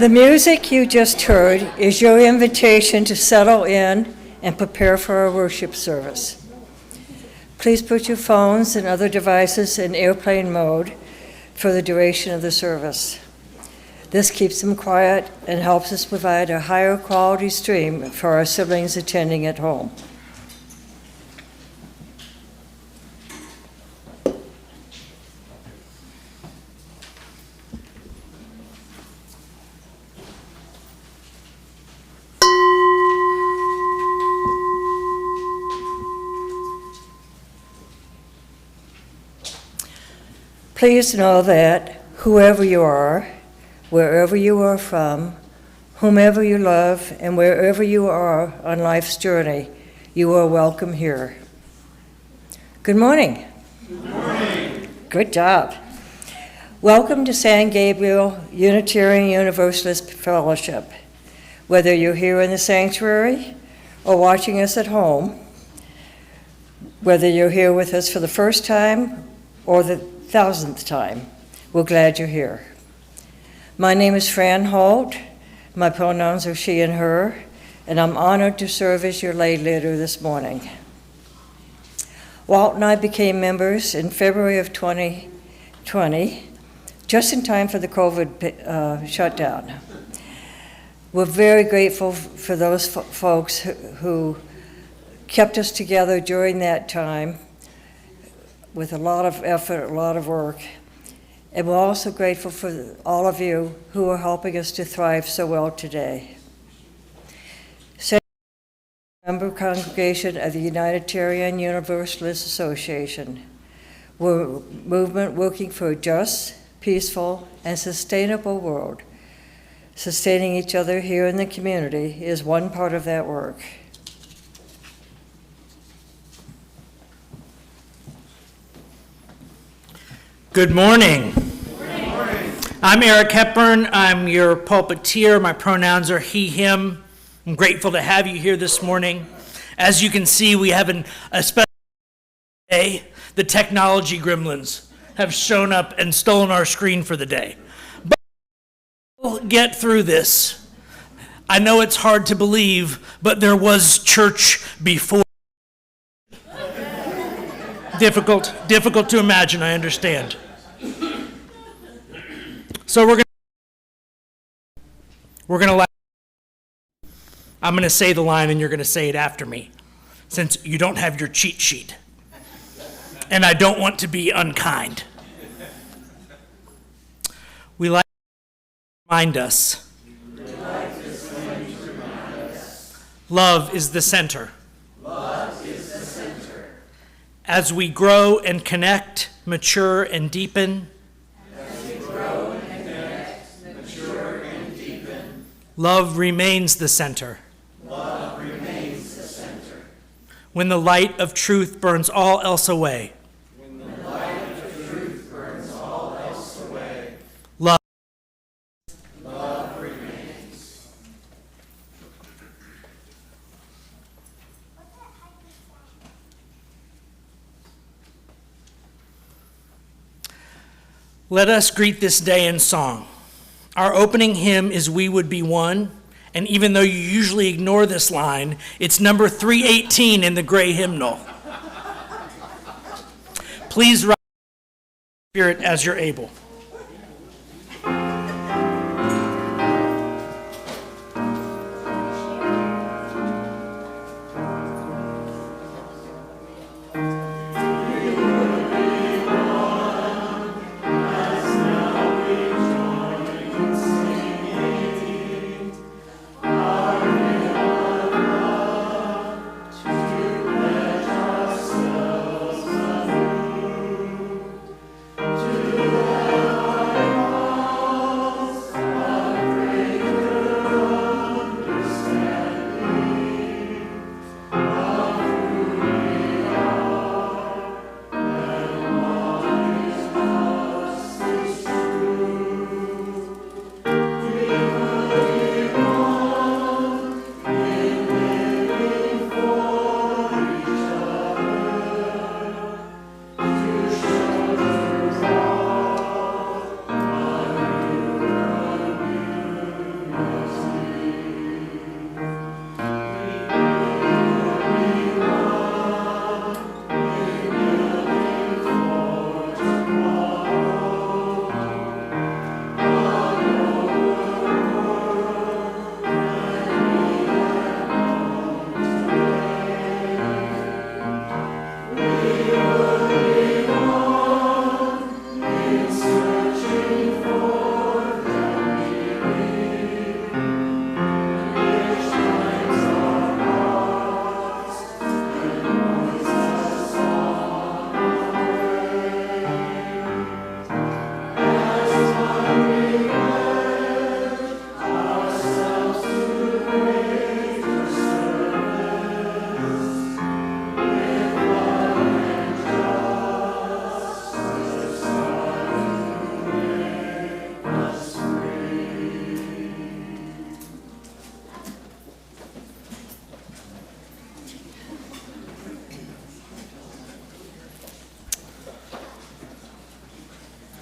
The music you just heard is your invitation to settle in and prepare for our worship service. Please put your phones and other devices in airplane mode for the duration of the service. This keeps them quiet and helps us provide a higher quality stream for our siblings attending at home. Please know that whoever you are, wherever you are from, whomever you love, and wherever you are on life's journey, you are welcome here. Good morning. Good morning. Good job. Welcome to San Gabriel Unitarian Universalist Fellowship. Whether you're here in the sanctuary or watching us at home, whether you're here with us for the first time or the 1000th time, we're glad you're here. My name is Fran Holt. My pronouns are she and her, and I'm honored to serve as your lay leader this morning. Walt and I became members in February of 2020, just in time for the COVID shutdown. We're very grateful for those folks who kept us together during that time with a lot of effort, a lot of work. And we're also grateful for all of you who are helping us to thrive so well today. Member congregation of the Unitarian Universalist Association. We're a movement working for a just, peaceful, and sustainable world. Sustaining each other here in the community is one part of that work. Good morning. Good morning. I'm Eric Hepburn. I'm your pulpiteer. My pronouns are he, him. I'm grateful to have you here this morning. As you can see, we have a special day. The technology gremlins have shown up and stolen our screen for the day. But we'll get through this. I know it's hard to believe, but there was church before. Difficult to imagine, I understand. So we're gonna I'm gonna say the line and you're gonna say it after me, since you don't have your cheat sheet. And I don't want to be unkind. We like to remind us. Love is the center. As we grow and connect, mature and deepen, love remains the center. When the light of truth burns all else away, love remains. Let us greet this day in song. Our opening hymn is We Would Be One, and even though you usually ignore this line, it's number 318 in the gray hymnal. Please rise in spirit as you're able. To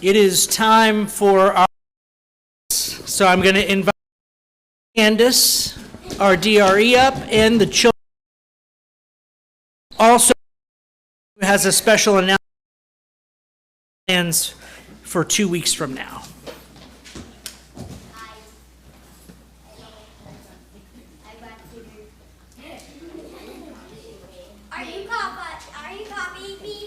It is time for our, so I'm going to invite Candace, our DRE, up, and the children. Also, has a special announcement plans for 2 weeks from now. Are you copying me?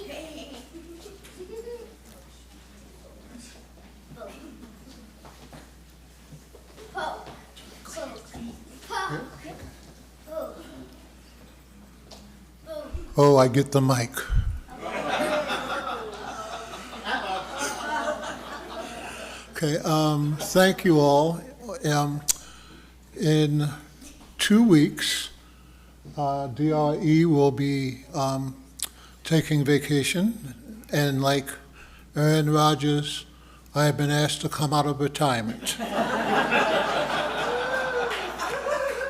Oh, I get the mic. Okay, thank you all. In 2 weeks, DRE will be taking vacation, and like Aaron Rodgers, I have been asked to come out of retirement.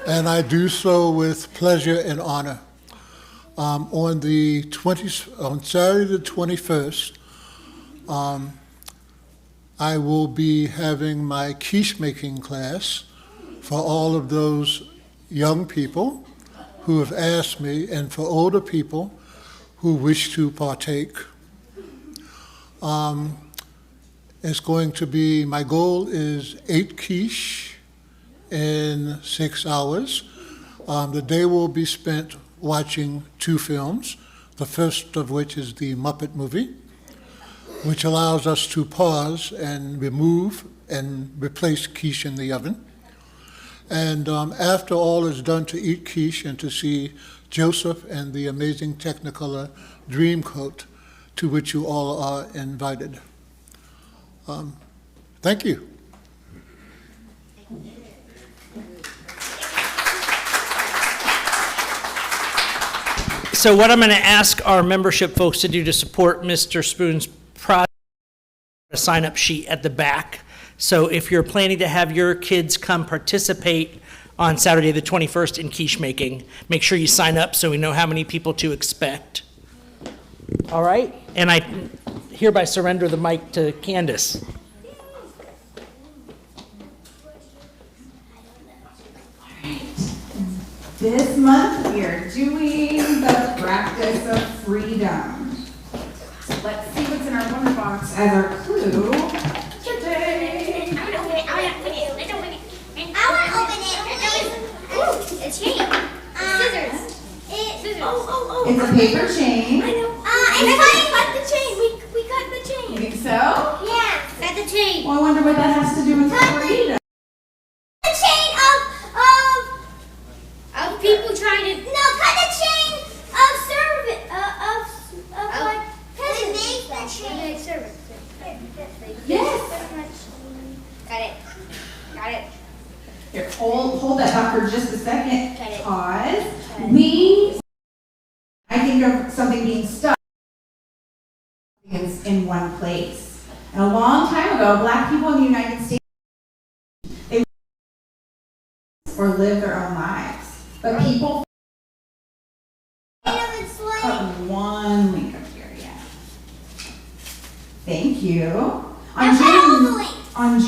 And I do so with pleasure and honor. On Saturday the 21st, I will be having my quiche making class for all of those young people who have asked me, and for older people who wish to partake. It's going to be, my goal is 8 quiche in 6 hours. The day will be spent watching 2 films, the first of which is the Muppet movie, which allows us to pause and remove and replace quiche in the oven. And after all is done, to eat quiche and to see Joseph and the amazing Technicolor Dreamcoat, to which you all are invited. Thank you. So what I'm going to ask our membership folks to do to support Mr. Spoon's project, a sign-up sheet at the back. So if you're planning to have your kids come participate on Saturday the 21st in quiche making, make sure you sign up so we know how many people to expect. All right? And I hereby surrender the mic to Candace. This month we are doing the practice of freedom. So let's see what's in our wonder box as our clue today. I want to open it. I want to open it. Ooh, a chain. Scissors. It's a paper chain. I know. And we cut the chain. We cut the chain. You think so? Yeah, cut the chain. Well, I wonder what that has to do with freedom. The chain of people trying to. No, cut the chain of service of like peasants. Make the chain. Service. Yes. Got it. Here, hold that up for just a second. Got it. Pause. I think of something being stuck in one place. And a long time ago, Black people in the United States, they or live their own lives. But people put one link up here, yeah. Thank you. On June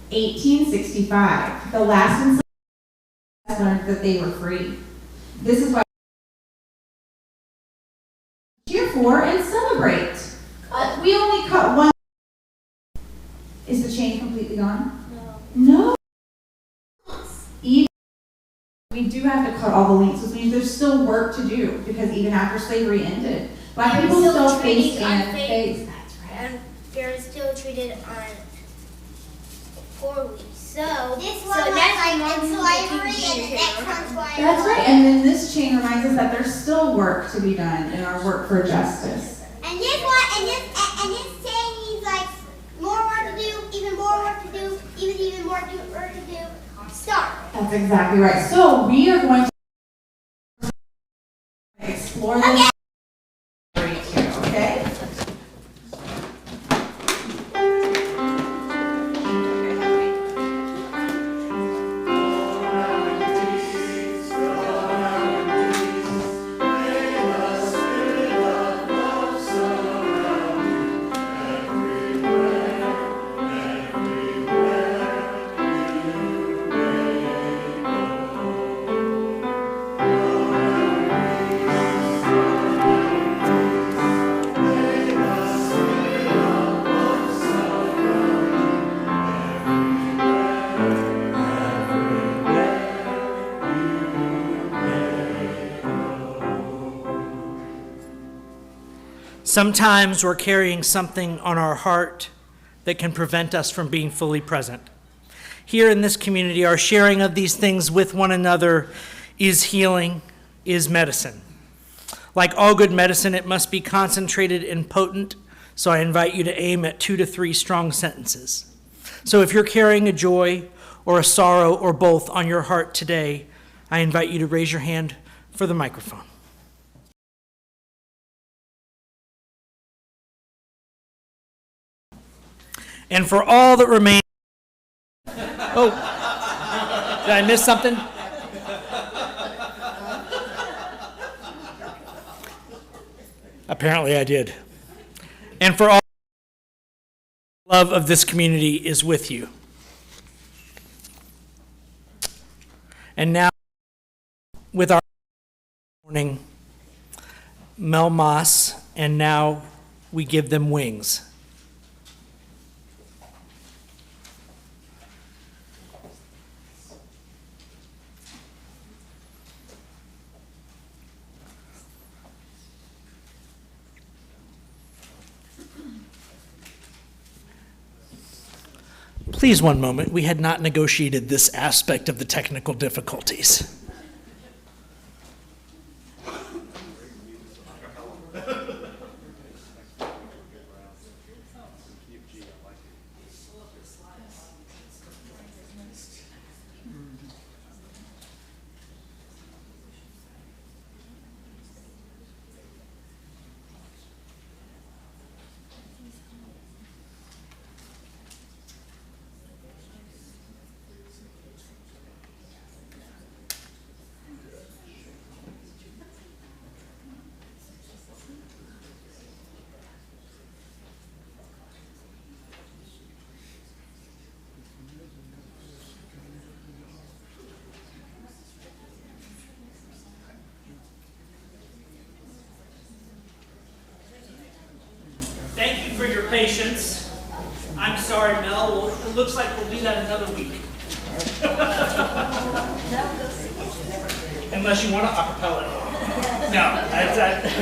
1865, the last enslaved learned that they were free. This is why we cheer for and celebrate. We only cut one. Is the chain completely gone? No. Even we do have to cut all the links, which means there's still work to do, because even after slavery ended, Black people still faced face. That's right. And they're still treated on 4 weeks. So this one was like in slavery, and the next one's why. That's right. And then this chain reminds us that there's still work to be done in our work for justice. And this one, and this chain needs like more work to do, even more work to do, even more work to do. Start. That's exactly right. So we are going to explore this here, okay? Sometimes we're carrying something on our heart that can prevent us from being fully present. Here in this community, our sharing of these things with one another is healing, is medicine. Like all good medicine, it must be concentrated and potent, so I invite you to aim at 2 to 3 strong sentences. So if you're carrying a joy or a sorrow or both on your heart today, I invite you to raise your hand for the microphone. And for all that remain, oh, did I miss something? Apparently I did. And for all, the love of this community is with you. And now, with our morning, Mel Moss, and now we give them wings. Please, one moment. We had not negotiated this aspect of the technical difficulties. Thank you for your patience. I'm sorry, Mel. Well, it looks like we'll do that another week. Unless you want to acapella. No,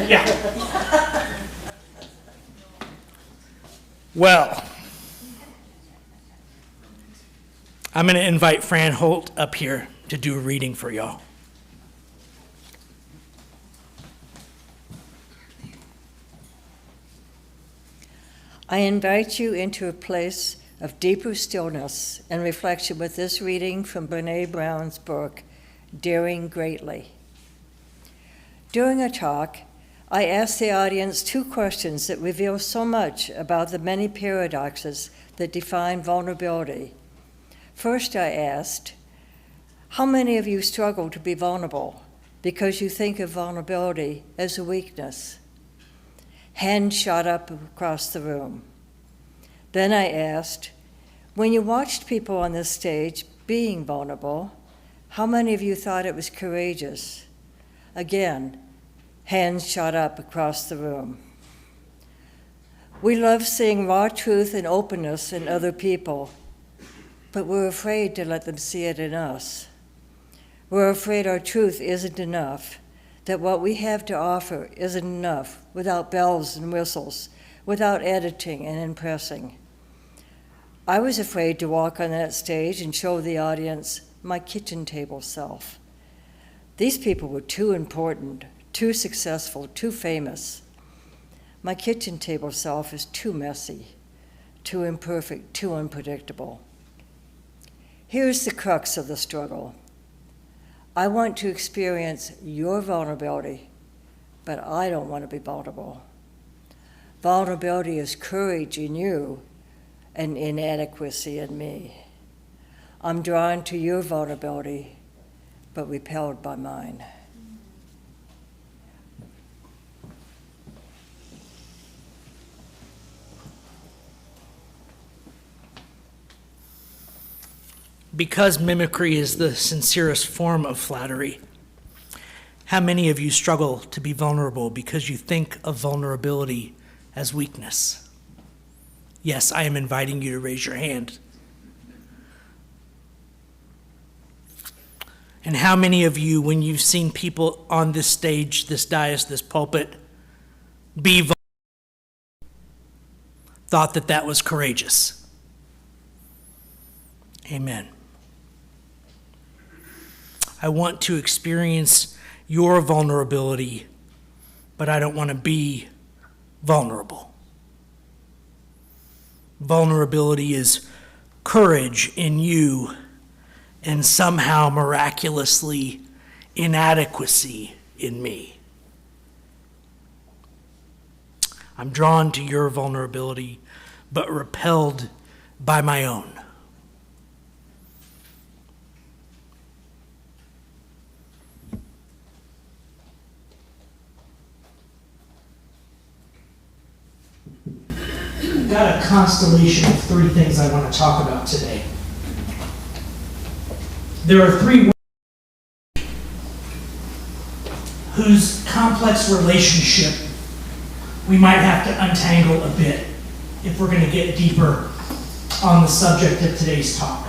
yeah. Well, I'm going to invite Fran Holt up here to do a reading for y'all. I invite you into a place of deeper stillness and reflection with this reading from Brene Brown's book, Daring Greatly. During a talk, I asked the audience 2 questions that reveal so much about the many paradoxes that define vulnerability. First, I asked, how many of you struggle to be vulnerable because you think of vulnerability as a weakness? Hands shot up across the room. Then I asked, when you watched people on this stage being vulnerable, how many of you thought it was courageous? Again, hands shot up across the room. We love seeing raw truth and openness in other people, but we're afraid to let them see it in us. We're afraid our truth isn't enough, that what we have to offer isn't enough without bells and whistles, without editing and impressing. I was afraid to walk on that stage and show the audience my kitchen table self. These people were too important, too successful, too famous. My kitchen table self is too messy, too imperfect, too unpredictable. Here's the crux of the struggle. I want to experience your vulnerability, but I don't want to be vulnerable. Vulnerability is courage in you and inadequacy in me. I'm drawn to your vulnerability, but repelled by mine. Because mimicry is the sincerest form of flattery, how many of you struggle to be vulnerable because you think of vulnerability as weakness? Yes, I am inviting you to raise your hand. And how many of you, when you've seen people on this stage, this dais, this pulpit, be vulnerable thought that that was courageous. Amen. I want to experience your vulnerability, but I don't want to be vulnerable. Vulnerability is courage in you and somehow miraculously inadequacy in me. I'm drawn to your vulnerability, but repelled by my own. I've got a constellation of three things I want to talk about today. There are three words whose complex relationship we might have to untangle a bit if we're going to get deeper on the subject of today's talk.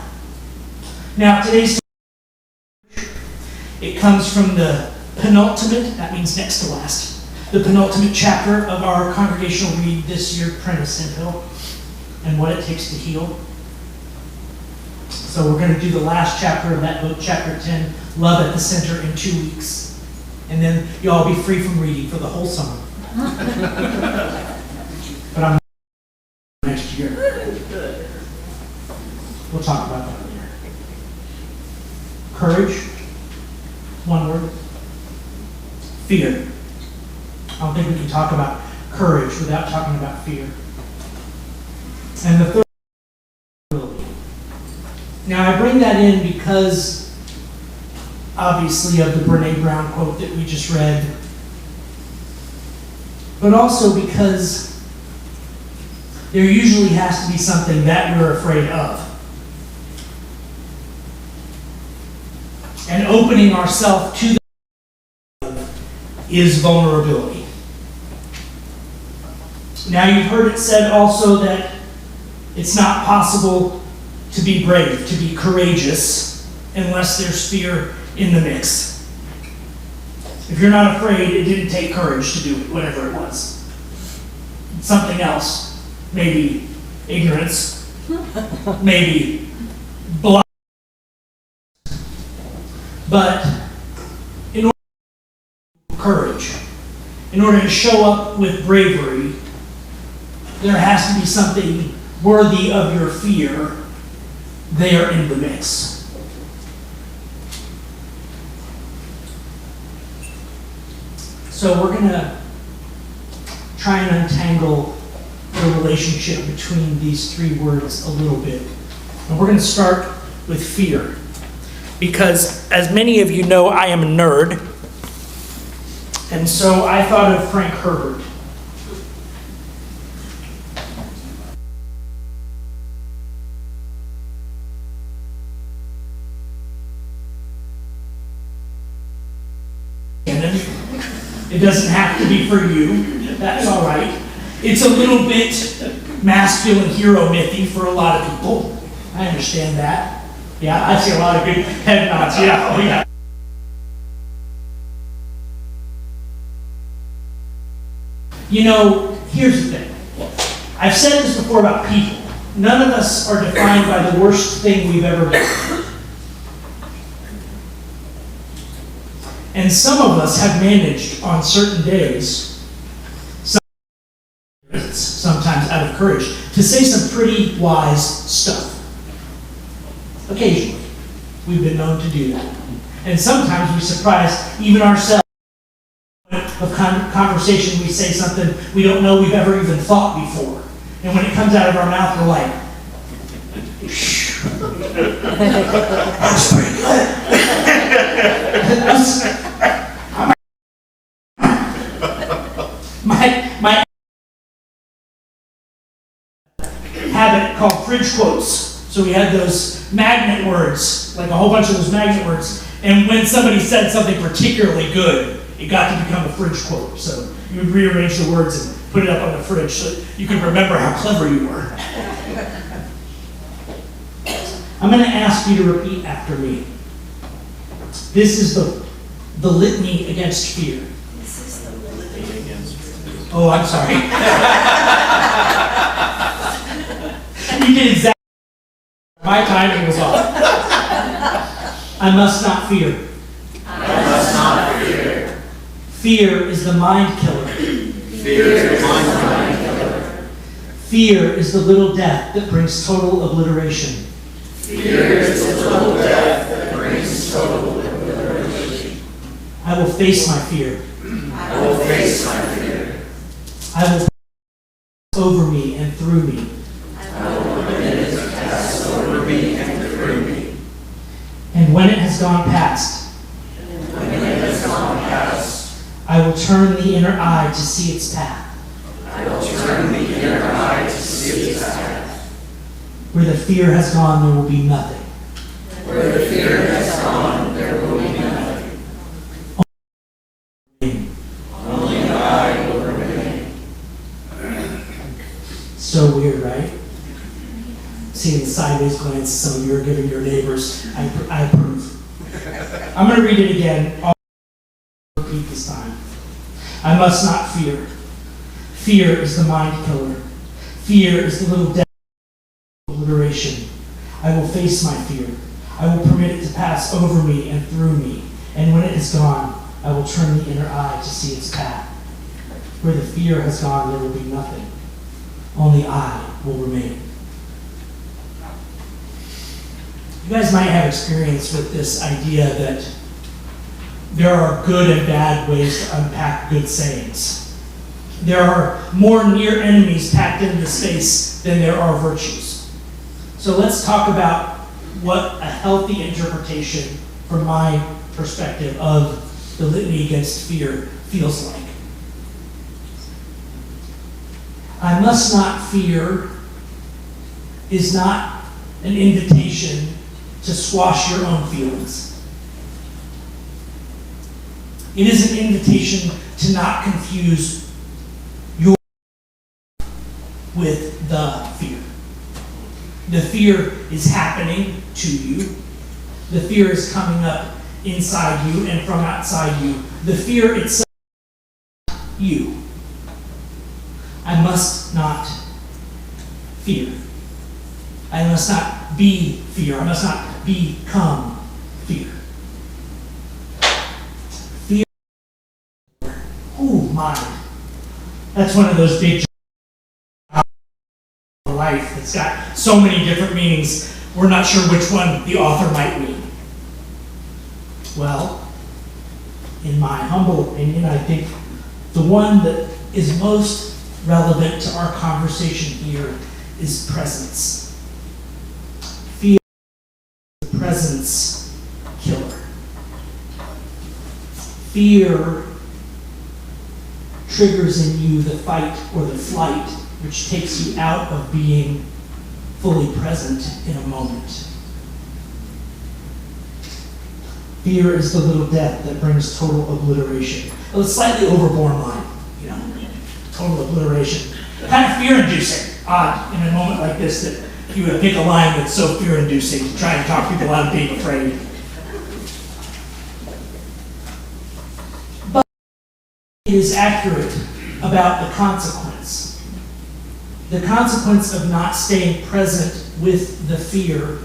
Now, today's talk, it comes from the penultimate, that means next to last, the penultimate chapter of our Congregational Read this year, Prentis Hemphill, and What It Takes to Heal. So we're going to do the last chapter of that book, chapter 10, Love at the Center, in 2 weeks. And then you'll all be free from reading for the whole summer. But I'm next year. We'll talk about that later. Courage, one word. Fear. I don't think we can talk about courage without talking about fear. And the third, vulnerability. Now I bring that in because, obviously, of the Brene Brown quote that we just read, but also because there usually has to be something that we're afraid of. And opening ourselves to the is vulnerability. Now you've heard it said also that it's not possible to be brave, to be courageous, unless there's fear in the mix. If you're not afraid, it didn't take courage to do it, whatever it was. Something else, maybe ignorance, maybe blind. But in order to courage, in order to show up with bravery, there has to be something worthy of your fear there in the mix. So we're going to try and untangle the relationship between these three words a little bit. And we're going to start with fear. Because, as many of you know, I am a nerd. And so I thought of Frank Herbert. It doesn't have to be for you. That's all right. It's a little bit masculine hero mythy for a lot of people. I understand that. Yeah, I see a lot of good head nods. Yeah, oh yeah. You know, here's the thing. I've said this before about people. None of us are defined by the worst thing we've ever done. And some of us have managed on certain days, sometimes out of courage, to say some pretty wise stuff. Occasionally, we've been known to do that. And sometimes we surprise even ourselves. Of conversation, we say something we don't know we've ever even thought before. And when it comes out of our mouth, we're like, that's pretty good. My habit called fridge quotes. So we had those magnet words, like a whole bunch of those magnet words. And when somebody said something particularly good, it got to become a fridge quote. So you would rearrange the words and put it up on the fridge so you could remember how clever you were. I'm going to ask you to repeat after me. This is the litany against fear. This is the litany against fear. Oh, I'm sorry. did exactly. My timing was off. I must not fear. I must not fear. Fear is the mind killer. Fear is the mind killer. Fear is the little death that brings total obliteration. Fear is the little death that brings total obliteration. I will face my fear. I will face my fear. I will pass over me and through me. I will permit it to pass over me and through me. And when it has gone past, When it has gone past, I will turn the inner eye to see its path. I will turn the inner eye to see its path. Where the fear has gone, there will be nothing. Where the fear has gone, there will be nothing. Only I will remain. So weird, right? Seeing the sideways glance some of you are giving your neighbors. I approve. I'm going to read it again. I'll repeat this time. I must not fear. Fear is the mind killer. Fear is the little death of obliteration. I will face my fear. I will permit it to pass over me and through me. And when it is gone, I will turn the inner eye to see its path. Where the fear has gone, there will be nothing. Only I will remain. You guys might have experience with this idea that there are good and bad ways to unpack good sayings. There are more near enemies packed into the space than there are virtues. So let's talk about what a healthy interpretation, from my perspective, of the litany against fear feels like. I must not fear is not an invitation to squash your own feelings. It is an invitation to not confuse your with the fear. The fear is happening to you. The fear is coming up inside you and from outside you. The fear itself is not you. I must not fear. I must not be fear. I must not become fear. Fear. Ooh, my. That's one of those big life that's got so many different meanings. We're not sure which one the author might mean. Well, in my humble opinion, I think the one that is most relevant to our conversation here is presence. Fear is the presence killer. Fear triggers in you the fight or the flight, which takes you out of being fully present in a moment. Fear is the little death that brings total obliteration. Well, it's slightly overborne line, total obliteration. Kind of fear-inducing. Odd in a moment like this that you would pick a line that's so fear-inducing to try and talk people out of being afraid. But it is accurate about the consequence. The consequence of not staying present with the fear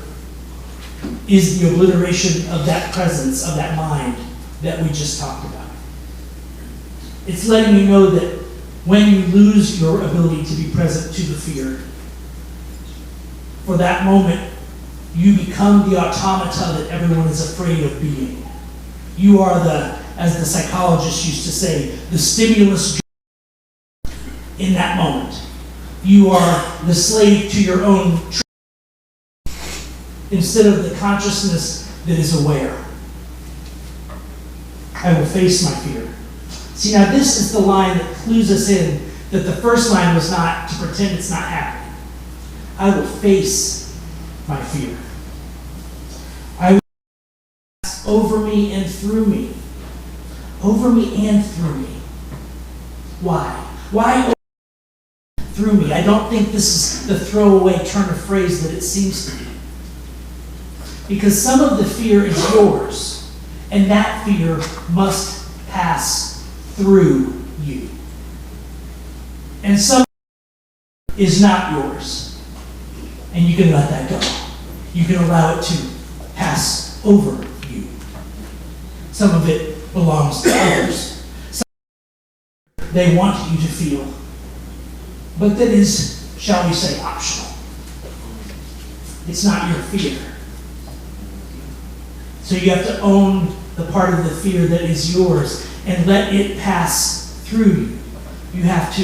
is the obliteration of that presence, of that mind that we just talked about. It's letting you know that when you lose your ability to be present to the fear, for that moment, you become the automata that everyone is afraid of being. You are as the psychologists used to say, the stimulus in that moment. You are the slave to your own instead of the consciousness that is aware. I will face my fear. See, now this is the line that clues us in that the first line was not to pretend it's not happening. I will face my fear. I will pass over me and through me. Over me and through me. Why? Why through me? I don't think this is the throwaway turn of phrase that it seems to be. Because some of the fear is yours, and that fear must pass through you. And some is not yours. And you can let that go. You can allow it to pass over you. Some of it belongs to others. They want you to feel. But that is, shall we say, optional. It's not your fear. So you have to own the part of the fear that is yours and let it pass through you. You have to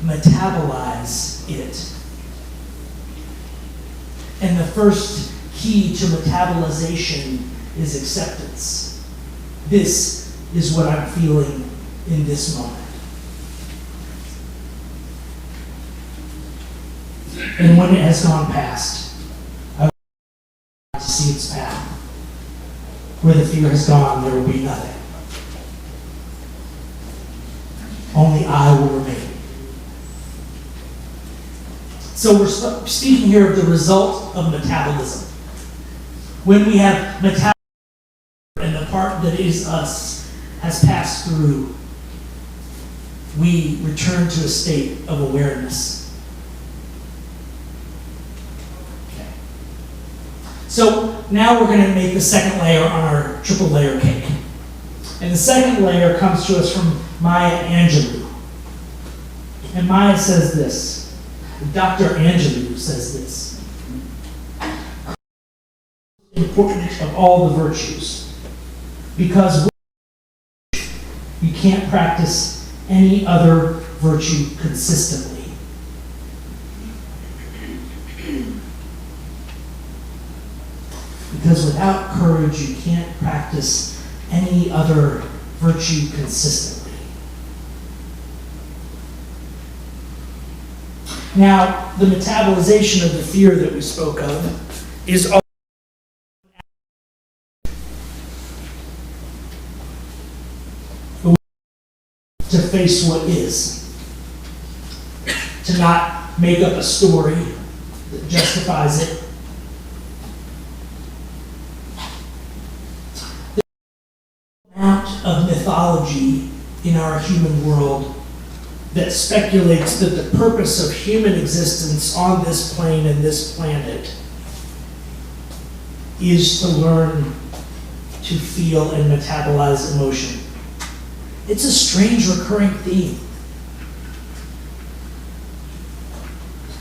metabolize it. And the first key to metabolization is acceptance. This is what I'm feeling in this moment. And when it has gone past, I want to see its path. Where the fear has gone, there will be nothing. Only I will remain. So we're speaking here of the result of metabolism. When we have metabolism and the part that is us has passed through, we return to a state of awareness. Okay. So now we're going to make the second layer on our triple layer cake. And the second layer comes to us from Maya Angelou. And Maya says this. Dr. Angelou says this. Important of all the virtues, because you can't practice any other virtue consistently. Because without courage, you can't practice any other virtue consistently. Now, the metabolization of the fear that we spoke of is all to face what is, to not make up a story that justifies it. The amount of mythology in our human world that speculates that the purpose of human existence on this plane and this planet is to learn to feel and metabolize emotion. It's a strange recurring theme.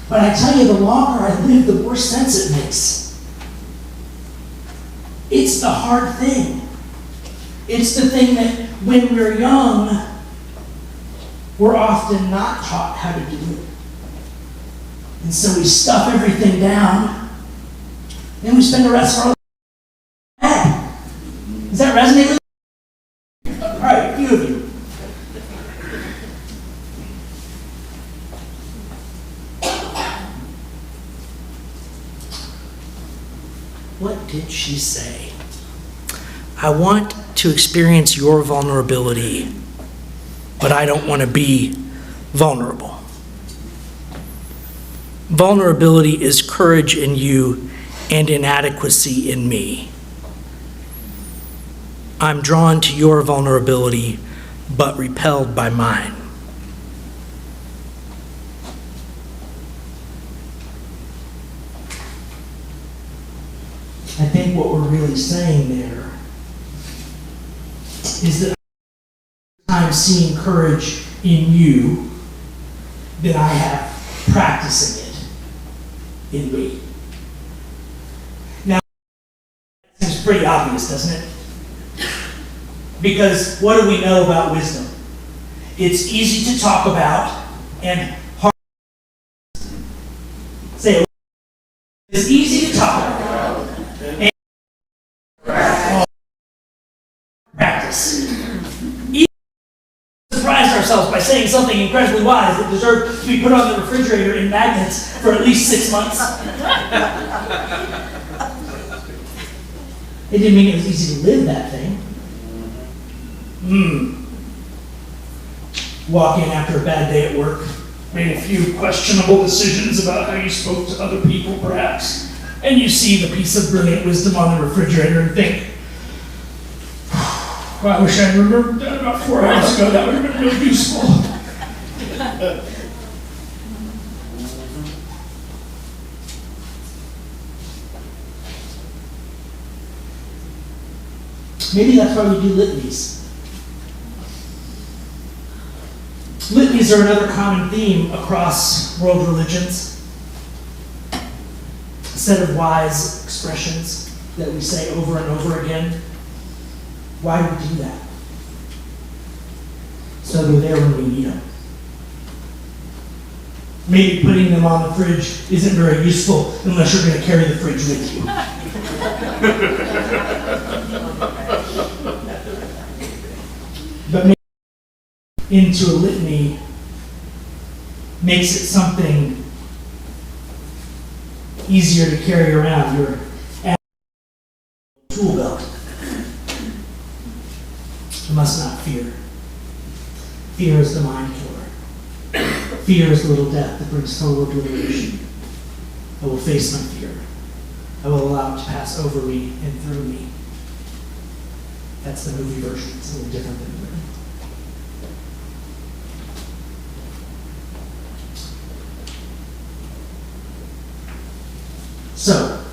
But I tell you, the longer I live, the more sense it makes. It's the hard thing. It's the thing that when we're young, we're often not taught how to do it. And so we stuff everything down, and we spend the rest of our life. Does that resonate with you? All right, a few of you. What did she say? I want to experience your vulnerability, but I don't want to be vulnerable. Vulnerability is courage in you and inadequacy in me. I'm drawn to your vulnerability, but repelled by mine. I think what we're really saying there is that I'm seeing courage in you than I have practicing it in me. Now, that seems pretty obvious, doesn't it? Because what do we know about wisdom? It's easy to talk about and hard to say. It's easy to talk about and practice. Surprised ourselves by saying something incredibly wise that deserved to be put on the refrigerator in magnets for at least 6 months. It didn't mean it was easy to live that thing. Walk in after a bad day at work, made a few questionable decisions about how you spoke to other people, perhaps, and you see the piece of brilliant wisdom on the refrigerator and think, well, I wish I had remembered that about 4 hours ago. That would have been really useful. Maybe that's why we do litanies. Litanies are another common theme across world religions. A set of wise expressions that we say over and over again. Why do we do that? So they're there when we need them. Maybe putting them on the fridge isn't very useful unless you're going to carry the fridge with you. But maybe into a litany makes it something easier to carry around your tool belt. You must not fear. Fear is the mind killer. Fear is the little death that brings total obliteration. I will face my fear. I will allow it to pass over me and through me. That's the movie version. It's a little different than the written. So,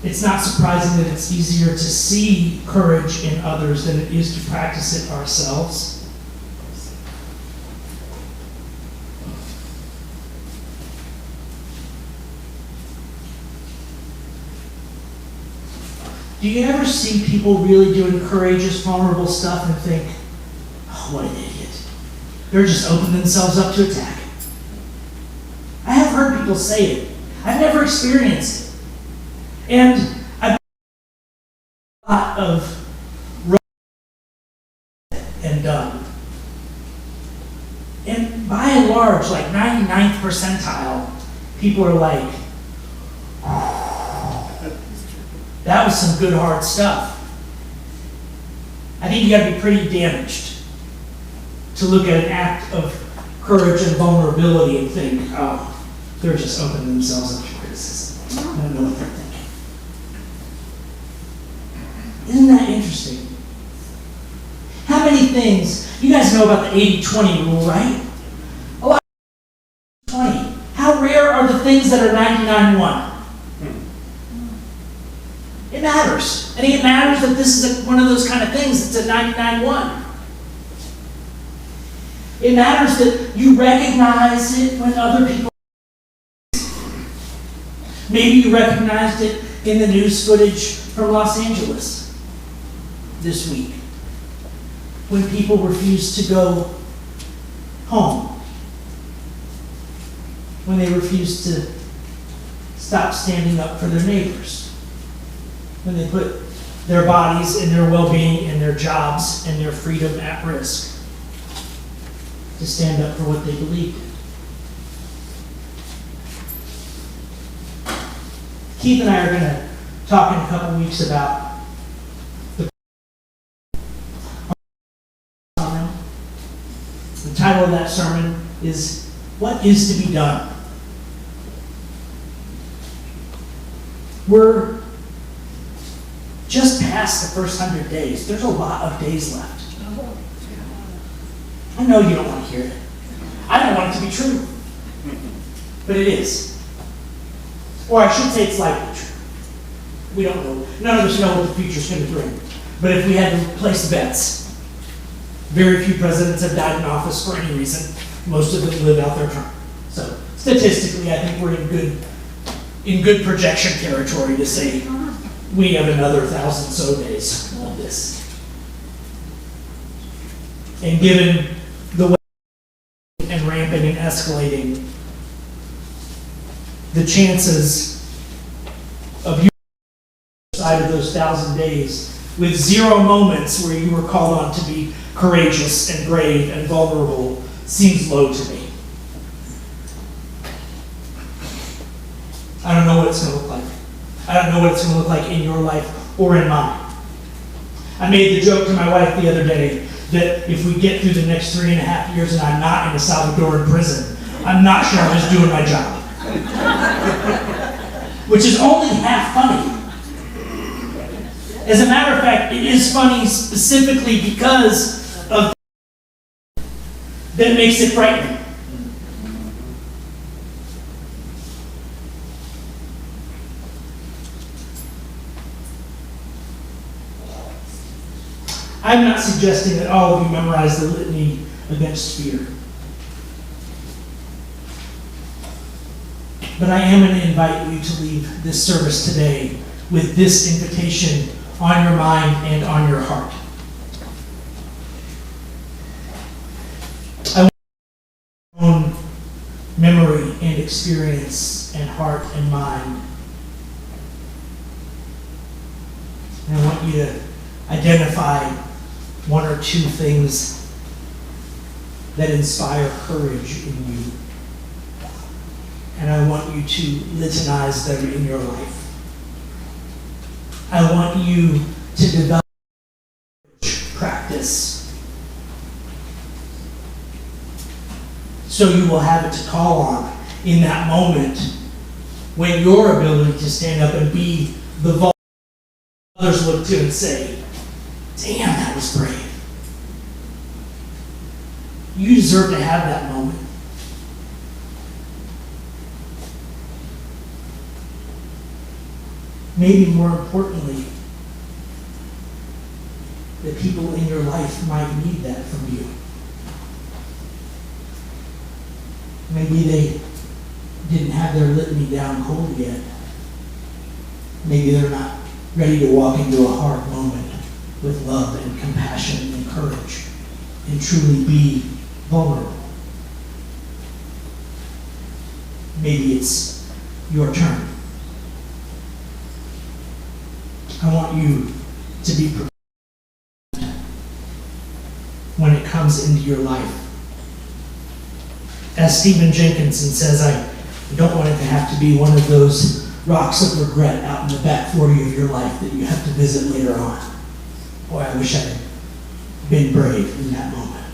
it's not surprising that it's easier to see courage in others than it is to practice it ourselves. Do you ever see people really doing courageous, vulnerable stuff and think, oh, what an idiot. They're just opening themselves up to attack. I have heard people say it. I've never experienced it. And I've a lot of and done. And by and large, like 99th percentile, people are like, that was some good hard stuff. I think you got to be pretty damaged to look at an act of courage and vulnerability and think, oh, they're just opening themselves up to criticism. I don't know what they're thinking. Isn't that interesting? How many things, you guys know about the 80-20 rule, right? A lot of 20. How rare are the things that are 99-1? It matters. I think it matters that this is one of those kind of things that's a 99-1. It matters that you recognize it when other people. Maybe you recognized it in the news footage from Los Angeles this week, when people refused to go home, when they refused to stop standing up for their neighbors, when they put their bodies and their well-being and their jobs and their freedom at risk to stand up for what they believed in. Keith and I are going to talk in a couple weeks about the title of that sermon is, What is to be Done? We're just past the first 100 days. There's a lot of days left. I know you don't want to hear it. I don't want it to be true. But it is. Or I should say it's likely true. We don't know. None of us know what the future's going to bring. But if we had to place bets, very few presidents have died in office for any reason. Most of them live out their term. So statistically, I think we're in good projection territory to say we have another 1,000 so days of this. And given the way and ramping and escalating, the chances of you side of those 1,000 days with 0 moments where you were called on to be courageous and brave and vulnerable seems low to me. I don't know what it's going to look like. I don't know what it's going to look like in your life or in mine. I made the joke to my wife the other day that if we get through the next 3.5 years and I'm not in a Salvadoran prison, I'm not sure I'm just doing my job. Which is only half funny. As a matter of fact, it is funny specifically because of that makes it frightening. I'm not suggesting that all of you memorize the litany against fear. But I am going to invite you to leave this service today with this invitation on your mind and on your heart. I want your own memory and experience and heart and mind. And I want you to identify one or two things that inspire courage in you. And I want you to litanize them in your life. I want you to develop practice so you will have it to call on in that moment when your ability to stand up and be the voice others look to and say, damn, that was brave. You deserve to have that moment. Maybe more importantly, the people in your life might need that from you. Maybe they didn't have their litany down cold yet. Maybe they're not ready to walk into a hard moment with love and compassion and courage and truly be vulnerable. Maybe it's your turn. I want you to be prepared when it comes into your life. As Stephen Jenkinson says, I don't want it to have to be one of those rocks of regret out in the back 40 of your life that you have to visit later on. Boy, I wish I had been brave in that moment.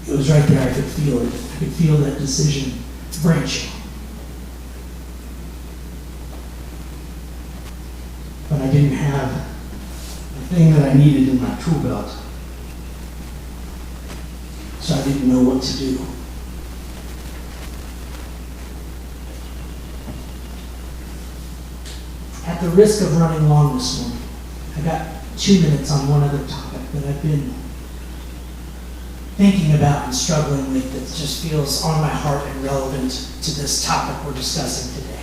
It was right there, I could feel it. I could feel that decision branching. But I didn't have the thing that I needed in my tool belt. So I didn't know what to do. At the risk of running long this morning, I got 2 minutes on one other topic that I've been thinking about and struggling with that just feels on my heart and relevant to this topic we're discussing today.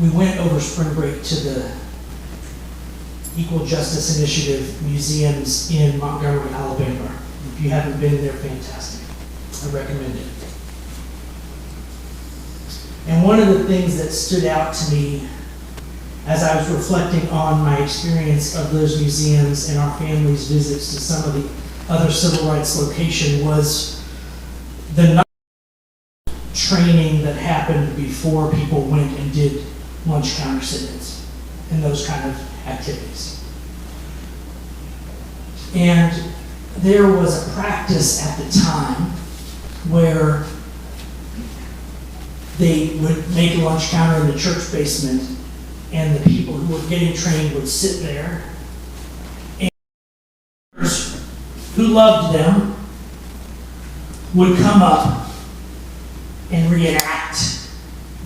We went over spring break to the Equal Justice Initiative museums in Montgomery, Alabama. If you haven't been there, fantastic. I recommend it. And one of the things that stood out to me as I was reflecting on my experience of those museums and our family's visits to some of the other civil rights locations was the training that happened before people went and did lunch counter sit-ins and those kind of activities. And there was a practice at the time where they would make a lunch counter in the church basement, and the people who were getting trained would sit there, and who loved them would come up and reenact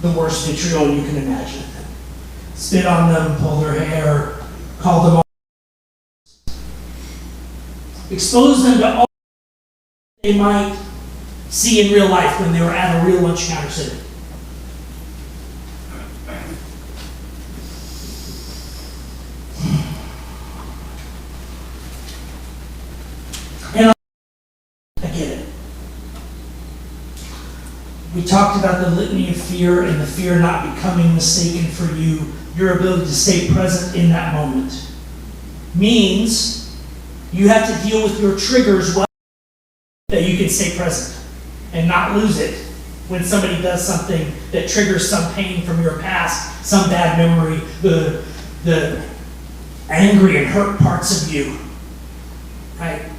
the worst vitriol you can imagine. Spit on them, pull their hair, call them all, expose them to all they might see in real life when they were at a real lunch counter sitting. And I get it. We talked about the litany of fear and the fear not becoming mistaken for you. Your ability to stay present in that moment means you have to deal with your triggers well that you can stay present and not lose it when somebody does something that triggers some pain from your past, some bad memory, the angry and hurt parts of you, right?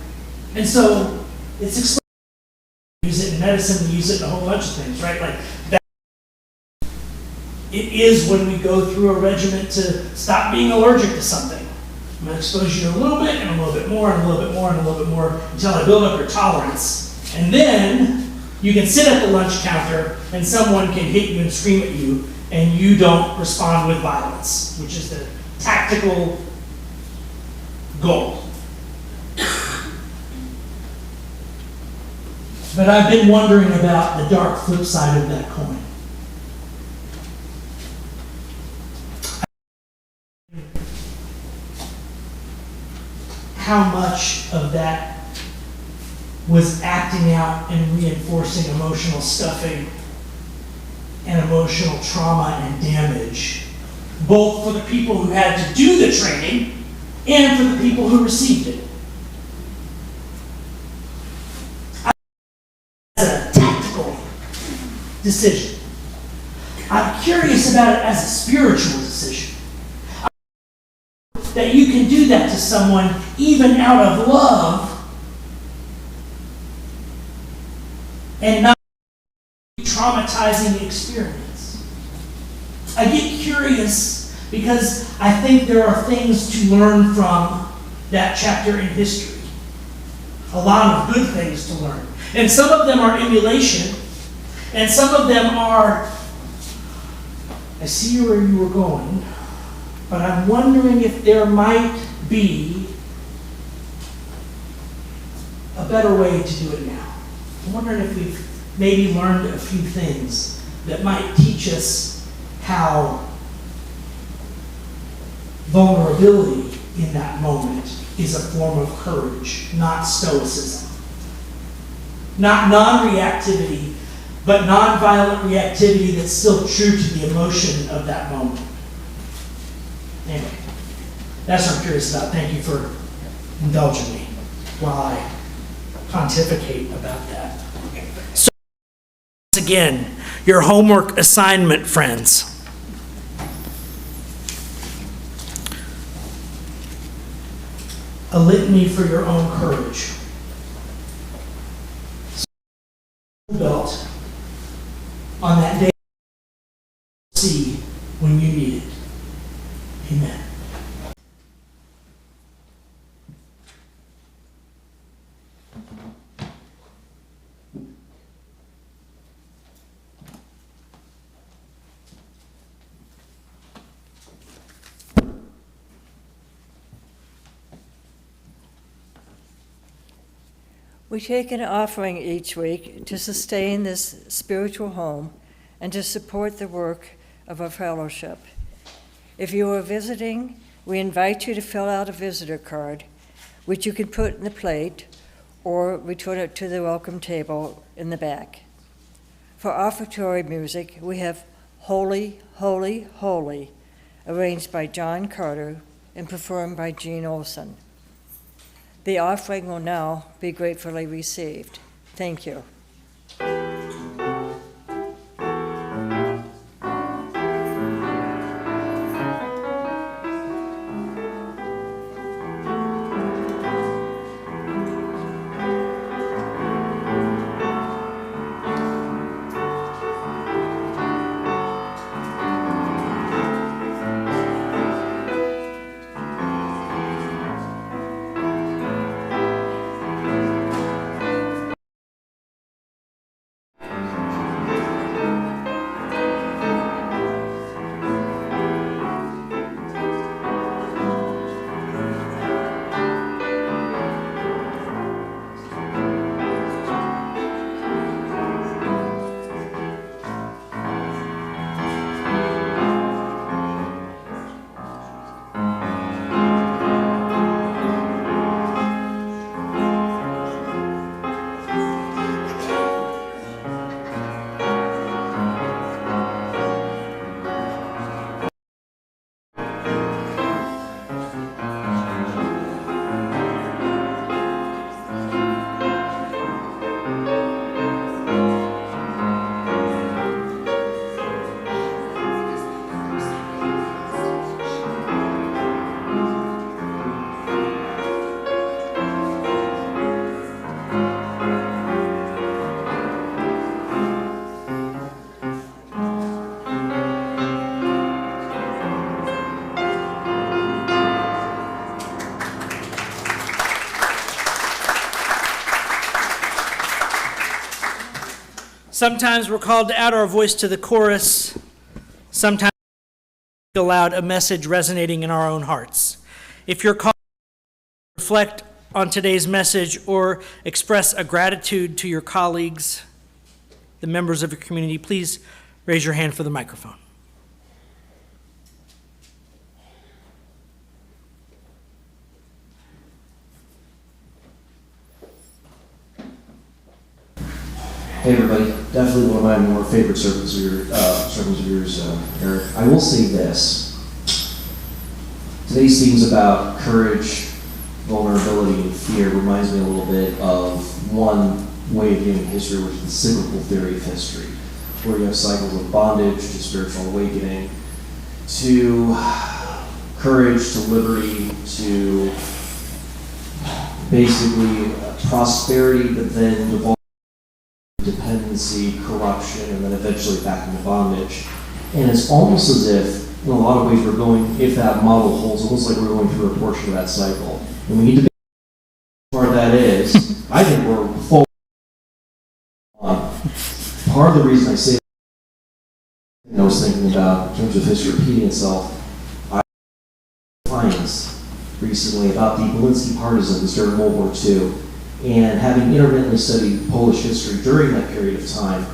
And so it's explained. We use it in medicine, we use it in a whole bunch of things, right? Like that. It is when we go through a regimen to stop being allergic to something. I'm going to expose you to a little bit, and a little bit more, and a little bit more, and a little bit more, until I build up your tolerance. And then you can sit at the lunch counter, and someone can hit you and scream at you, and you don't respond with violence, which is the tactical goal. But I've been wondering about the dark flip side of that coin. How much of that was acting out and reinforcing emotional stuffing and emotional trauma and damage, both for the people who had to do the training and for the people who received it. As a tactical decision. I'm curious about it as a spiritual decision. That you can do that to someone even out of love and not traumatizing experience. I get curious because I think there are things to learn from that chapter in history. A lot of good things to learn. And some of them are emulation, and some of them are, I see where you were going, but I'm wondering if there might be a better way to do it now. I'm wondering if we've maybe learned a few things that might teach us how vulnerability in that moment is a form of courage, not stoicism. Not non-reactivity, but non-violent reactivity that's still true to the emotion of that moment. Anyway, that's what I'm curious about. Thank you for indulging me while I pontificate about that. So, once again, your homework assignment, friends. A litany for your own courage. Belt on that day, see when you need it. Amen. We take an offering each week to sustain this spiritual home and to support the work of our fellowship. If you are visiting, we invite you to fill out a visitor card, which you can put in the plate or return it to the welcome table in the back. For offertory music, we have Holy, Holy, Holy, arranged by John Carter and performed by Gene Olson. The offering will now be gratefully received. Thank you. Sometimes we're called to add our voice to the chorus. sometimes aloud a message resonating in our own hearts. If you're called to reflect on today's message or express a gratitude to your colleagues, the members of your community, please raise your hand for the microphone. Hey everybody, definitely one of my more favorite sermons of yours, Eric. I will say this. Today's themes about courage, vulnerability, and fear reminds me a little bit of one way of viewing history, which is the cyclical theory of history, where you have cycles of bondage to spiritual awakening, to courage, to liberty, to basically prosperity, but then dependency, corruption, and then eventually back into bondage. And it's almost as if, in a lot of ways, we're going, if that model holds, almost like we're going through a portion of that cycle. And we need to be where that is. I think we're full on. Part of the reason I say that, I was thinking about, in terms of history repeating itself, I had clients recently about the Belinsky partisans during World War II. And having intermittently studied Polish history during that period of time,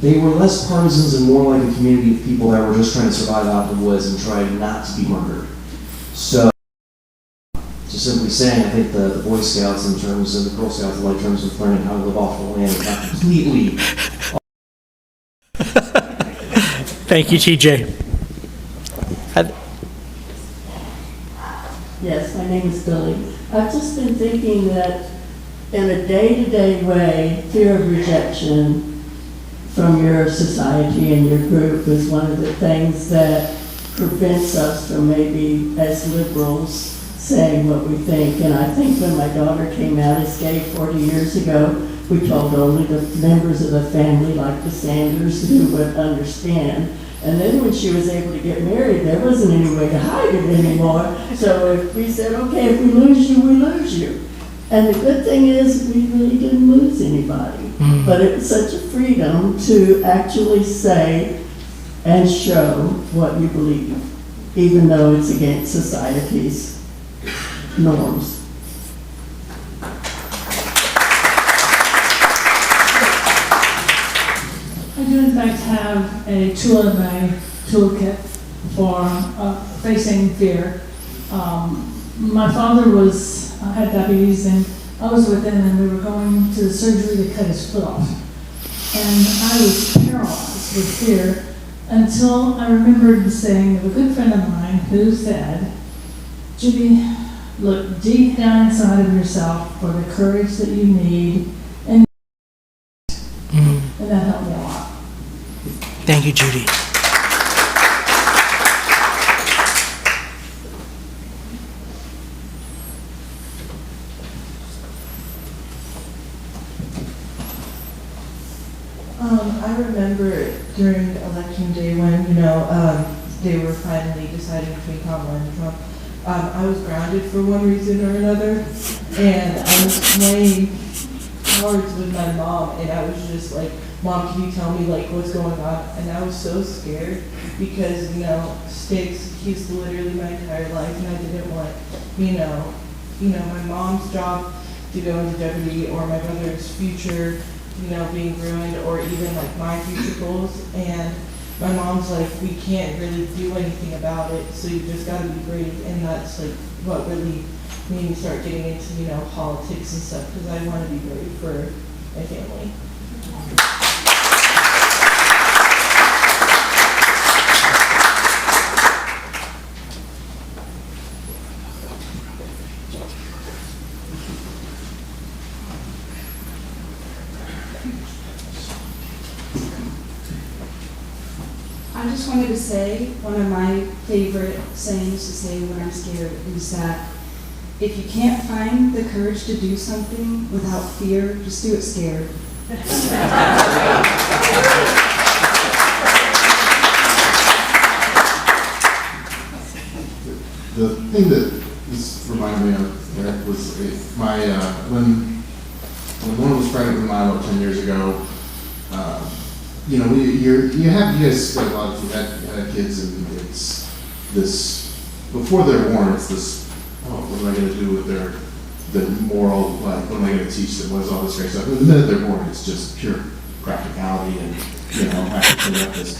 they were less partisans and more like a community of people that were just trying to survive out in the woods and trying not to be murdered. So, just simply saying, I think the Boy Scouts in terms of the Girl Scouts in terms of learning how to live off the land is not completely. Thank you, TJ. Yes, my name is Billy. I've just been thinking that in a day-to-day way, fear of rejection from your society and your group is one of the things that prevents us from maybe as liberals saying what we think. And I think when my daughter came out as gay 40 years ago, we told only the members of the family, like the Sanders, who would understand. And then when she was able to get married, there wasn't any way to hide it anymore. So if we said, okay, if we lose you, we lose you. And the good thing is we really didn't lose anybody. But it was such a freedom to actually say and show what you believe, even though it's against society's norms. I do in fact have a tool in my toolkit for facing fear. My father had diabetes, and I was with him, and we were going to the surgery to cut his foot off. And I was paralyzed with fear until I remembered the saying of a good friend of mine who said, Judy, look deep down inside of yourself for the courage that you need, and that helped me a lot. Thank you, Judy. I remember during election day when, they were finally deciding between Kamala and Trump. I was grounded for one reason or another, and I was playing cards with my mom, and I was just like, Mom, can you tell me what's going on? And I was so scared because, stakes accused literally my entire life, and I didn't want, my mom's job to go into jeopardy, or my brother's future, being ruined, or even my future goals. And my mom's like, we can't really do anything about it, so you just gotta be brave. And that's what really made me start getting into, politics and stuff, because I want to be brave for my family. I just wanted to say, one of my favorite sayings to say when I'm scared is that if you can't find the courage to do something without fear, just do it scared. The thing that this reminded me of, Eric, was when one was pregnant with Milo 10 years ago, you know, you guys got a lot of, you had kids, and it's this, before they're born, it's this, oh, what am I gonna do with the moral, like, what am I gonna teach them, what is all this great stuff? And the minute they're born, it's just pure practicality, and, you know, I have to clean up this,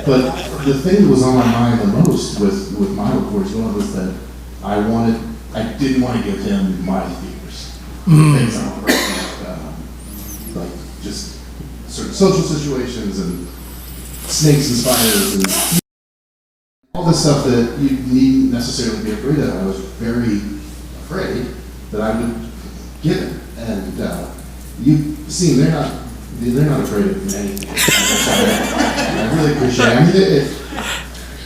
but the thing that was on my mind the most with Milo, of course, was that I didn't want to give him my fears. Things I'm like just certain social situations and snakes and spiders and all this stuff that you needn't necessarily be afraid of. I was very afraid that I would give him. And you see, they're not afraid of anything. I really appreciate it. I mean,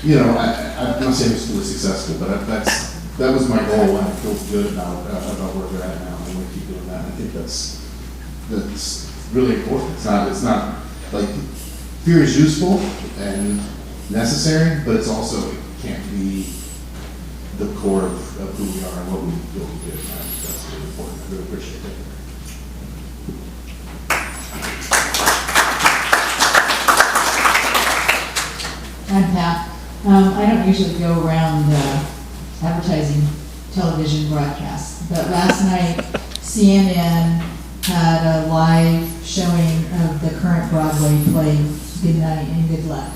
you know, I'm not saying it's really successful, but that was my goal, and I feel good about where we're at now, and we're going to keep doing that. I think that's really important. It's not like, fear is useful and necessary, but it's also, it can't be the core of who we are and what we do. And that's really important. I really appreciate it. I'm Pat. I don't usually go around advertising television broadcasts, but last night CNN had a live showing of the current Broadway play Good Night and Good Luck,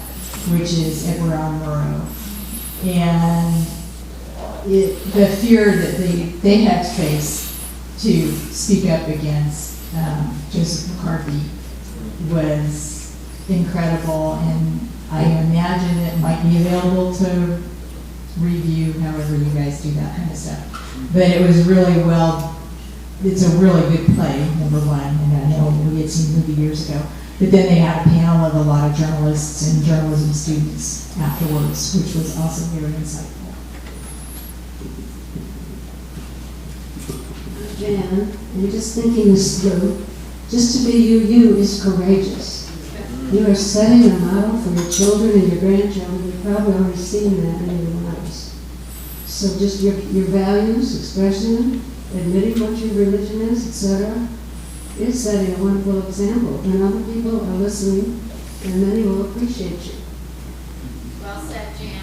which is Edward R. Murrow. And the fear that they had to face to speak up against Joseph McCarthy was incredible, and I imagine it might be available to review, however you guys do that kind of stuff. But it was really it's a really good play, number one, and I know we had seen the movie years ago. But then they had a panel of a lot of journalists and journalism students afterwards, which was also very insightful. Jan, I'm just thinking this through. Just to be you is courageous. You are setting a model for your children and your grandchildren. You've probably already seen that in your lives. So just your values, expressing them, admitting what your religion is, etc., is setting a wonderful example. And other people are listening, and many will appreciate you. Well said, Jan.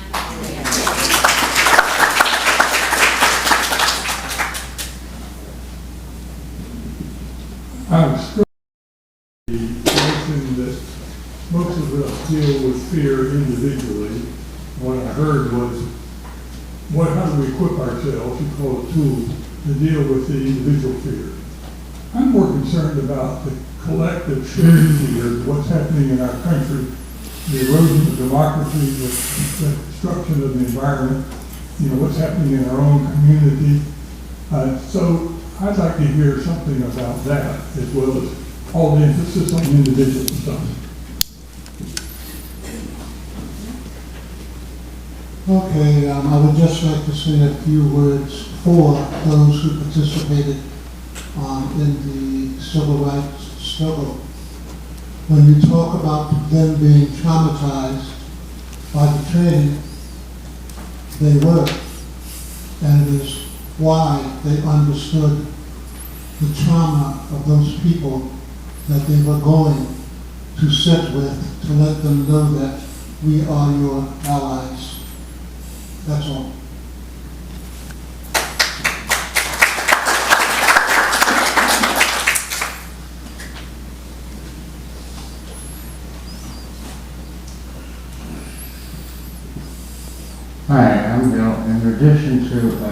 I'm struck by the notion that most of us deal with fear individually. What I heard was, how do we equip ourselves, you call it tools, to deal with the individual fear? I'm more concerned about the collective shared fear of what's happening in our country, the erosion of democracy, the destruction of the environment, what's happening in our own community. So I'd like to hear something about that, as well as all the emphasis on individual stuff. Okay, I would just like to say a few words for those who participated in the civil rights struggle. When you talk about them being traumatized by the training, they were, and it is why they understood the trauma of those people that they were going to sit with, to let them know that we are your allies. That's all. Hi, I'm Bill. In addition to a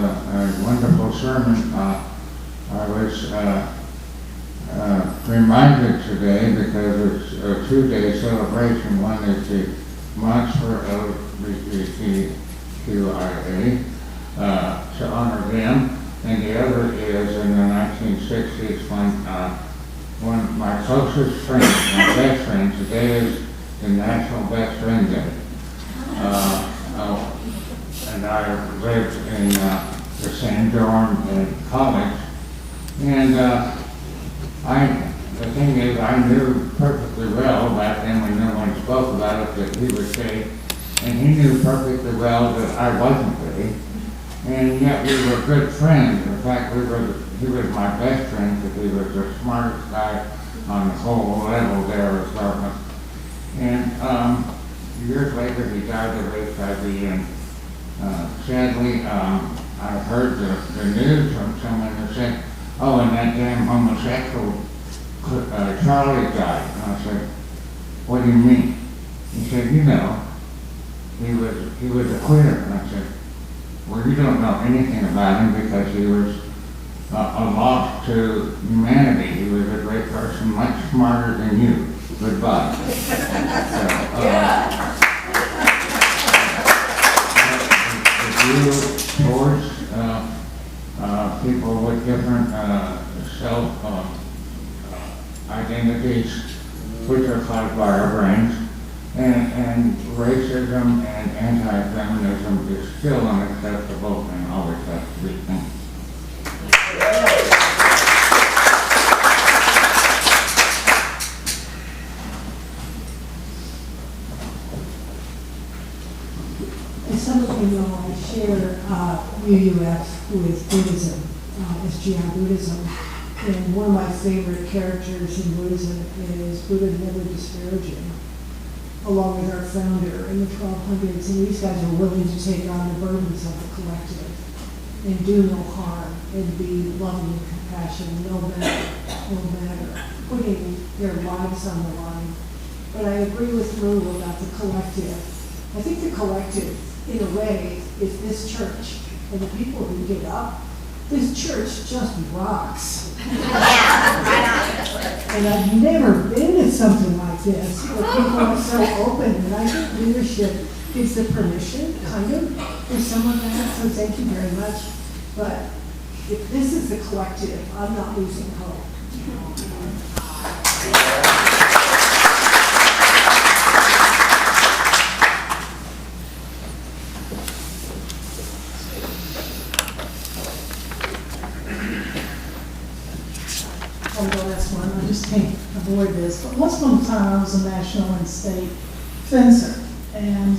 wonderful sermon, I was reminded today, because it's a two-day celebration. One is the March for LGBTQIA, to honor them, and the other is in the 1960s when one of my closest friends, my best friend, today is the National Best Friend Day. And I lived in the same dorm in college. And the thing is, I knew perfectly well back then when no one spoke about it that he was gay. And he knew perfectly well that I wasn't gay. And yet we were good friends. In fact, he was my best friend because he was the smartest guy on the whole level there of Dartmouth. And years later, he died of HIV, and sadly, I heard the news from someone that said, oh, and that damn homosexual Charlie died. And I said, what do you mean? He said, you know, he was a quitter. And I said, well, you don't know anything about him because he was a loss to humanity. He was a great person, much smarter than you. Goodbye. The view towards people with different self identities, which are caused by our brains, and racism and anti-feminism is still unacceptable and always has to be think. As some of you know, I share UUF with Buddhism, SGI Buddhism, and one of my favorite characters in Buddhism is Buddha never disparaging, along with our founder in the 1200s, and these guys are willing to take on the burdens of the collective and do no harm and be loving and compassionate, no matter, putting their lives on the line. But I agree with Lou about the collective. I think the collective, in a way, is this church and the people who get up. This church just rocks. And I've never been to something like this where people are so open, and I think leadership gives the permission, kind of, for some of that, so thank you very much. But if this is the collective, I'm not losing hope. The last one, I just can't avoid this, but once upon a time I was a national and state fencer, and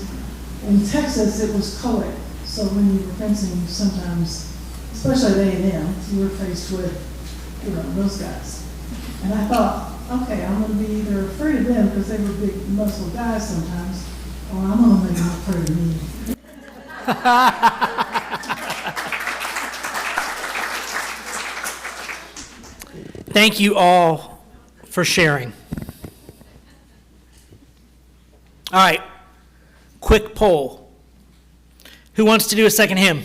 in Texas it was co-ed, so when you were fencing sometimes, especially at A&M, you were faced with, those guys. And I thought, okay, I'm going to be either afraid of them because they were big muscle guys sometimes, or I'm going to make them afraid of me. Thank you all for sharing. All right, quick poll. Who wants to do a second hymn?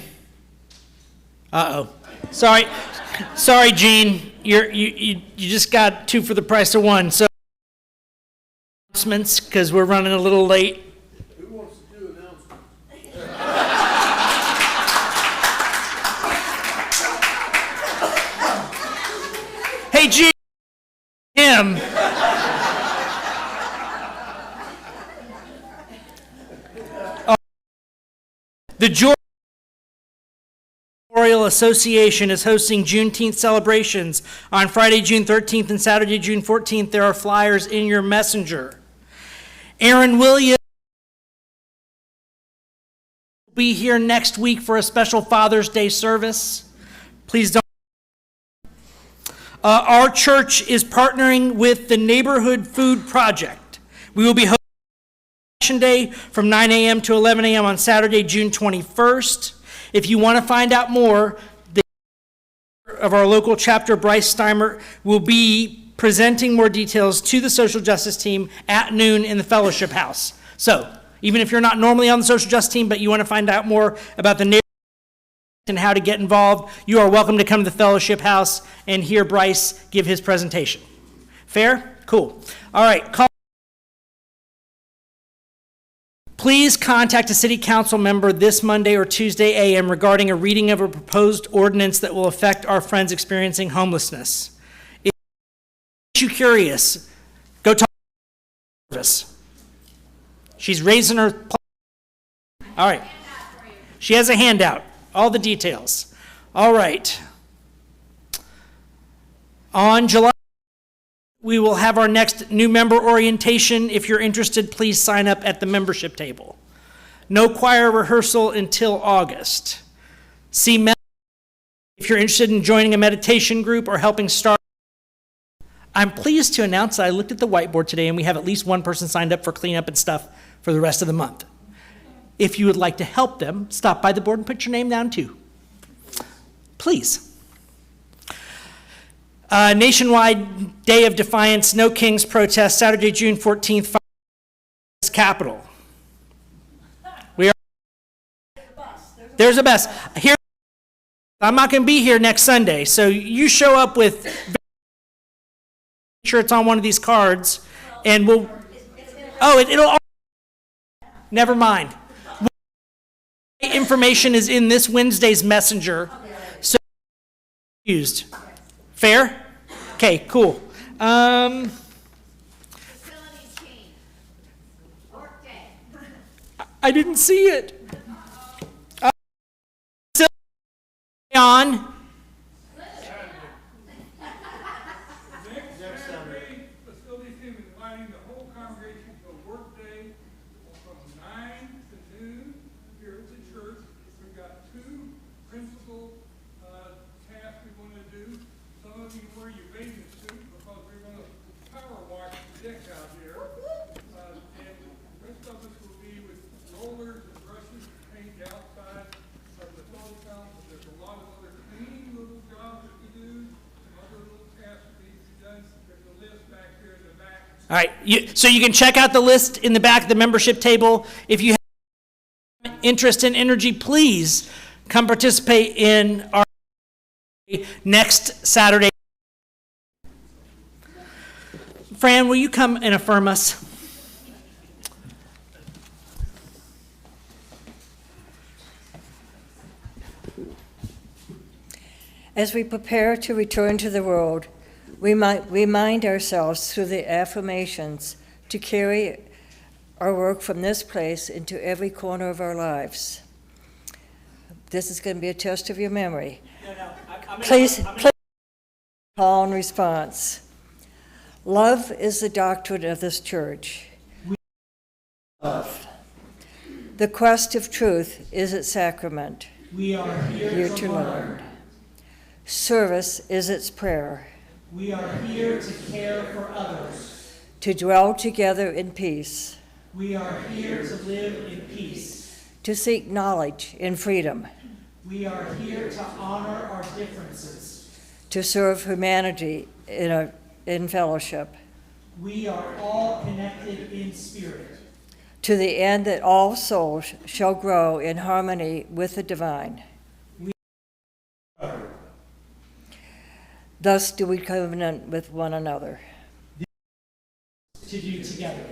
Uh-oh. Sorry, Gene. You just got 2 for the price of 1. So announcements, because we're running a little late. Who wants to do announcements? Hey, Gene, him. The Georgia Memorial Association is hosting Juneteenth celebrations on Friday, June 13th and Saturday, June 14th. There are flyers in your messenger. Aaron Williams will be here next week for a special Father's Day service. Please don't. Our church is partnering with the Neighborhood Food Project. We will be hosting Action Day from 9 a.m. to 11 a.m. on Saturday, June 21st. If you want to find out more, the of our local chapter, Bryce Steimer, will be presenting more details to the social justice team at noon in the fellowship house. So, even if you're not normally on the social justice team, but you want to find out more about the neighborhood and how to get involved, you are welcome to come to the fellowship house and hear Bryce give his presentation. Fair? Cool. All right. Please contact a city council member this Monday or Tuesday a.m. regarding a reading of a proposed ordinance that will affect our friends experiencing homelessness. If you're curious, go talk to service. She's raising her. All right. She has a handout. All the details. All right. On July, we will have our next new member orientation. If you're interested, please sign up at the membership table. No choir rehearsal until August. See if you're interested in joining a meditation group or helping start I'm pleased to announce that I looked at the whiteboard today and we have at least one person signed up for cleanup and stuff for the rest of the month. If you would like to help them, stop by the board and put your name down too. Please. Nationwide Day of Defiance, No Kings protest, Saturday, June 14th, Capitol. We are. There's a bus. Here, I'm not going to be here next Sunday, so you show up with. Make sure it's on one of these cards, and we'll. Oh, it'll. Never mind. Information is in this Wednesday's messenger, so used. Fair? Okay, cool. I didn't see it. On. Next Saturday, facility team is inviting the whole congregation to a work day from 9 to noon here at the church. We've got 2 principal tasks we want to do. Some of you wear your bathing suit because we're going to power wash the deck out here. And the rest of us will be with rollers and brushes to paint the outside of the photo fountain. There's a lot of other cleaning little jobs that we do, some other little tasks that need to be done. There's a list back here in the back. All right, so you can check out the list in the back of the membership table. If you have interest in energy, please come participate in our next Saturday. Fran, will you come and affirm us? As we prepare to return to the world, we might remind ourselves through the affirmations to carry our work from this place into every corner of our lives. This is going to be a test of your memory. Please call and response. Love is the doctrine of this church. Love. The quest of truth is its sacrament. We are here to learn. Service is its prayer. We are here to care for others. To dwell together in peace. We are here to live in peace. To seek knowledge in freedom. We are here to honor our differences. To serve humanity in fellowship. We are all connected in spirit. To the end that all souls shall grow in harmony with the divine. Thus do we covenant with one another. To do together.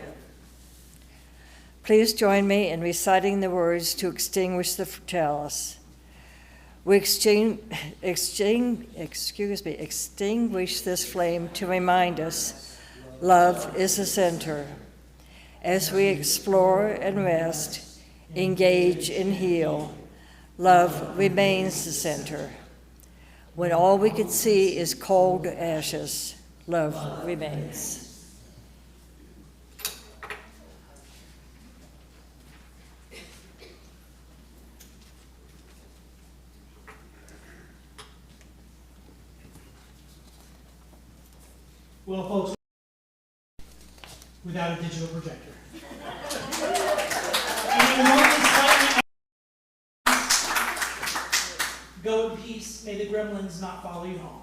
Please join me in reciting the words to extinguish the chalice. We extinguish this flame to remind us love is the center. As we explore and rest, engage and heal, love remains the center. When all we can see is cold ashes, love remains. Well, folks, without a digital projector. Go in peace. May the gremlins not follow you home.